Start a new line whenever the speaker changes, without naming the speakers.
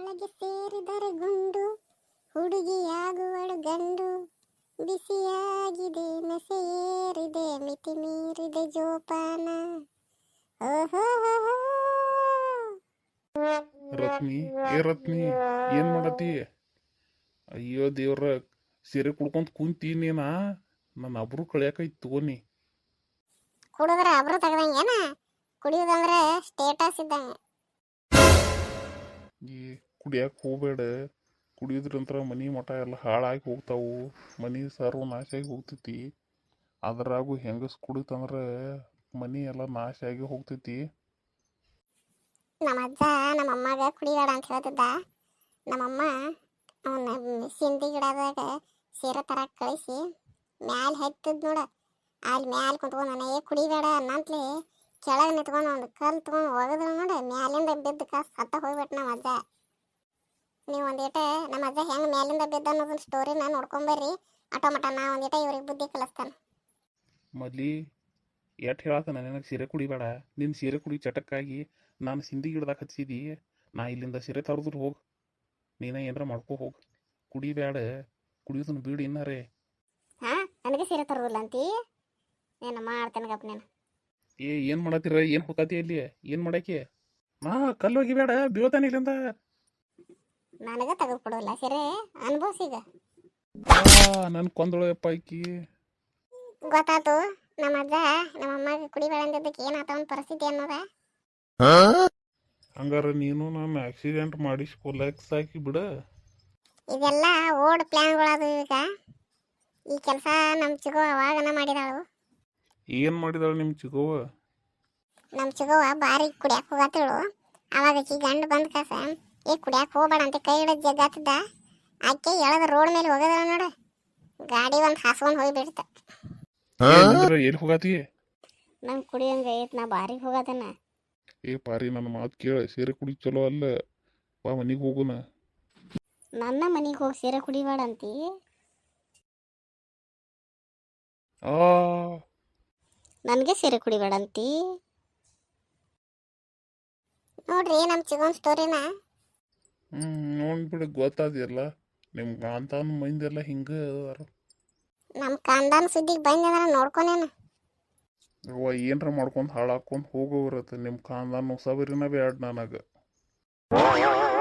ಒಳಗೆ ಸೇರಿದರೆ ಗುಂಡು ಹುಡುಗಿಯಾಗುವಳು ಗಂಡು ಬಿಸಿಯಾಗಿದೆ ನಸೆಯೇರಿದೆ ಮಿತಿ ಮೀರಿದೆ ಜೋಪಾನ. ಓಹೋ
ರತ್ನಿ ರತ್ನಿ ಏನ್ ಮಾಡತಿ? ಅಯ್ಯೋ ದೇವ್ರ, ಸೀರೆ ಕುಡ್ಕೊಂತ ಕುಂತಿ ನೀನ. ನನ್ನ ಅಬ್ರು ಕಳಿಯಾಕೈತಿ ತಗೋನಿ.
ಕುಡಿದ್ರೆ ಅಬ್ರು ತೆಗ್ದಂಗೇನ? ಕುಡಿಯೋದಂದ್ರೆ ಸ್ಟೇಟಸ್ ಇದ್ದಂಗೆ.
ಈ ಕುಡಿಯಾಕ ಹೋಗ್ಬೇಡ. ಕುಡಿಯೋದ್ರಂತ್ರ ಮನಿ ಮಠ ಎಲ್ಲ ಹಾಳಾಗಿ ಹೋಗ್ತಾವು, ಮನಿ ಸರ್ವ ನಾಶ ಆಗಿ ಹೋಗ್ತೈತಿ. ಅದ್ರಾಗು ಹೆಂಗಸ್ ಕುಡಿತಂದ್ರೆ ಮನಿ ಎಲ್ಲ ನಾಶ ಆಗಿ ಹೋಗ್ತೈತಿ.
ನಮ್ಮ ಅಜ್ಜ ನಮ್ಮ ಅಮ್ಮಗೆ ಕುಡಿಬೇಡ ಅಂತ ಹೇಳ್ತಿದ್ದ. ನಮ್ಮಮ್ಮ ಅವನ್ನ ಸಿಂಧಿ ಗಿಡದಾಗ ಸೀರೆ ತರಕ್ಕೆ ಕಳಿಸಿ ಮ್ಯಾಲೆ ಹತ್ತಿದ್ ನೋಡ. ಅಲ್ಲಿ ಮ್ಯಾಲೆ ಕುಂತ್ಕೊಂಡು ನನಗೆ ಕುಡಿಬೇಡ ಅನ್ನಂತಲಿ ಕೆಳಗೆ ನಿಂತ್ಕೊಂಡು ಒಂದು ಕಲ್ಲು ತೊಗೊಂಡು ಒಗದ್ರು ನೋಡ. ಮ್ಯಾಲಿಂದ ಬಿದ್ದು ಸತ್ತ ಹೋಗ್ಬಿಟ್ಟು ನಮ್ಮ ಅಜ್ಜ. ನೀವು ಒಂದೇಟ ನಮ್ಮ ಅಜ್ಜ ಹೆಂಗೆ ಮ್ಯಾಲಿಂದ ಬಿದ್ದ ಅನ್ನೋದನ್ನ ಸ್ಟೋರಿನ ನೋಡ್ಕೊಂಬರ್ರಿ. ಆಟೋಮಟ ನಾ ಒಂದೇಟ ಇವ್ರಿಗೆ ಬುದ್ಧಿ ಕಲಿಸ್ತಾನೆ.
ಮೊದ್ಲಿ ಎಟ್ ಹೇಳತ್ತಾನ ನನಗೆ ಸೀರೆ ಕುಡಿಬೇಡ. ನಿನ್ನ ಸೀರೆ ಕುಡಿ ಚಟಕ್ಕಾಗಿ ನಾನು ಸಿಂಧಿ ಗಿಡದಾಗ ಹಚ್ಚಿದಿ. ನಾ ಇಲ್ಲಿಂದ ಸೀರೆ ತರದ್ರು ಹೋಗಿ, ನೀನ ಏನಾರ ಮಾಡ್ಕೋ ಹೋಗಿ. ಕುಡಿಬೇಡ, ಕುಡಿಯೋದನ್ನ ಬಿಡು ಇನ್ನಾರೇ.
ಹಾಂ, ನನಗೆ ಸೀರೆ ತರೋದಿಲ್ಲ ಅಂತಿ? ಏನು ಮಾಡ್ತೇನೆ ಗಪ್ಪ ನೀನು.
ಏನು ಮಾಡತ್ತೀರ? ಏನು ಹೋಗತಿ ಅಲ್ಲಿ? ಏನು ಮಾಡಕ್ಕೆ? ಕಲ್ಲು ಹೋಗಿಬೇಡ, ಬೀಳ್ತಾನೆ ಇಲ್ಲಿಂದ.
ನನಗೆ ತೆಗೆದುಕೊಡೋಲ್ಲ ಸೀರೆ, ಅನುಭವಿಸೀಗ.
ನನ್ನ ಕೊಂದೊಳಪ್ಪ ಆಕಿ.
ಗೊತ್ತಾತು ನಮ್ಮ ಅಜ್ಜ ನಮ್ಮ ಅಮ್ಮಗೆ ಕುಡಿಬೇಡ ಅಂದಿದ್ದಕ್ಕೆ ಏನಾತ ಒಂದು ಪರಿಸ್ಥಿತಿ ಅನ್ನೋದ.
ಹಂಗಾರ ನೀನು ನಾನು ಆಕ್ಸಿಡೆಂಟ್ ಮಾಡಿಸ್ಕೊಲಕ್ ಸಾಕಿ ಬಿಡ.
ಇದೆಲ್ಲ ಓಲ್ಡ್ ಪ್ಲ್ಯಾನ್ಗಳದು. ಈಗ ಈ ಕೆಲಸ ನಮ್ಮ ಚಿಗೋ ಅವಾಗನ ಮಾಡಿದಾಳು.
ಏನು ಮಾಡಿದಾಳು ನಿಮ್ಮ ಚಿಗೋವ?
ನಮ್ಮ ಚಿಗೋವ ಬಾರಿ ಕುಡಿಯಕ್ಕೆ ಹೋಗತ್ತಳು. ಅವಾಗ ಆಕಿ ಗಂಡು ಬಂದ ಕಾಸ ಕುಡಿಯಕ್ಕೆ ಹೋಗ್ಬೇಡ ಅಂತ ಕೈ ಹಿಡಿದು ಜಗ್ಗಾತಿದ್ದ. ಆಕೆ ಎಳೆದ ರೋಡ್ ಮೇಲೆ ಹೋಗದಳ ನೋಡ. ಗಾಡಿ ಒಂದು ಹಾಸ್ಕೊಂಡು ಹೋಗಿಬಿಡ್ತ.
ಎಲ್ಲಿ ಹೋಗತಿ?
ನಂಗೆ ಕುಡಿಯಂಗೆ ಐತ್, ನಾ ಬಾರಿಗೆ ಹೋಗತನ.
ಪಾರಿ, ನನ್ನ ಮಾತು ಕೇಳ. ಸೀರೆ ಕುಡಿ ಚಲೋ ಅಲ್ಲ. ಬಾ ಮನಿಗೆ ಹೋಗುನ.
ನನ್ನ ಮನೆಗೆ ಹೋಗಿ ಸೀರೆ ಕುಡಿಬೇಡ ಅಂತಿ? ನನಗೆ ಸೀರೆ ಕುಡಿಬೇಡ ಅಂತಿ? ನೋಡ್ರಿ ನಮ್ಮ ಚಿಗೋನ್ ಸ್ಟೋರಿನ.
ನೋಡ್ಬಿಡು, ಗೊತ್ತಾದಿಲ್ಲ. ನಿಮ್ಮ ಕಾಂತಾನ ಮಂದೆಲ್ಲ ಹಿಂಗೆ ಅದಾರ.
ನಮ್ಮ ಕಾಂದಾನ ಸುದ್ದಿಗೆ ಬಂದ್ರೆ ನೋಡ್ಕೊನೇನ.
ಏನರ ಮಾಡ್ಕೊಂಡು ಹಾಳಾಕೊಂಡು ಹೋಗೋರತ್ತ. ನಿಮ್ಮ ಕಾಂದಾನ ಹೊಸಬರಿನ ಬ್ಯಾಡ ನನಗೆ.